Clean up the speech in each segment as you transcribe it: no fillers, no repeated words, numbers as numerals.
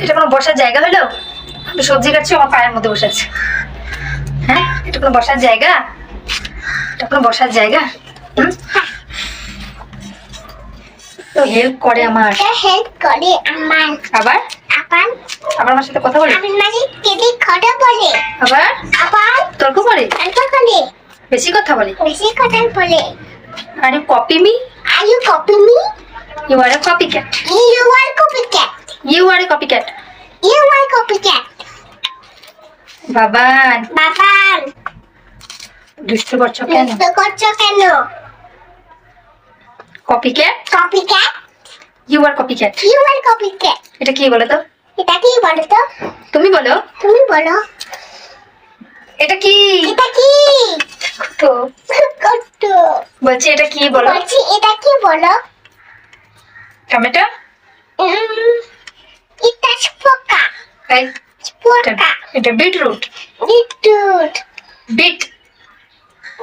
এটা কোনো বসার জায়গা হলো? আমি সবজি কাটছি, আমার পায়ের মধ্যে বসে আছে। হ্যাঁ, এটা কোনো বসার জায়গা? এটা কোনো বসার জায়গা? তো হেল্প করে আমার, হেল্প করে আমার। আবার আবার আবার আমার সাথে কথা বলে, আমি মানে কেটে কথা বলে, আবার আবার তর্ক করে, তর্ক করে, বেশি কথা বলে। বেশি কথা বলে। Are you copy me? Are you copy me? You are a copy cat. You are copycat. You are a copy cat. You are copycat. Baban, Baban দুষ্টু করছো কেন? দুষ্ট করছো কেন? Copy cat, Copycat. You are copy cat. You are copycat. এটা কি বলো তো? এটা কি বলো তো? তুমি বলো, তুমি বলো। এটা কি? এটা কি? তো কত বলছি এটা কি বলো? বলছি এটা কি বলো? টমেটো? এটা পোকা। এই, পোকা। এটা বিটরুট। বিটরুট। Bit,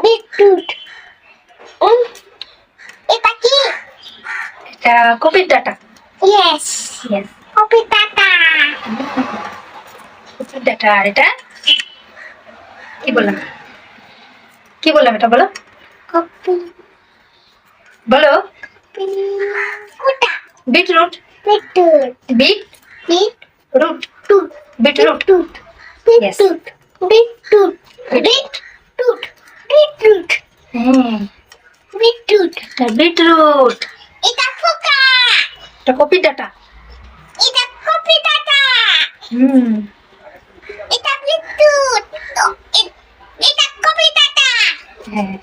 beetroot. এটা কি? এটা কপির data. Yes. Yes, copy tata. কপির ডাটা। আর এটা কি বললাম? কি বললাম এটা বলো? কপি বলো। ওটা beetroot. Beetroot. Beet beet root. টুট। বিটরুট। টুট। Yes. Beetroot. Beetroot. Beetroot. Beetroot. হ্যাঁ, বিটরুট। এটা বিটরুট। এটা পোকা। এটা কপির ডাটা। এটা কপি টাটা। হুম, এটা বিটরুট। এটা কপি টাটা। হ্যাঁ।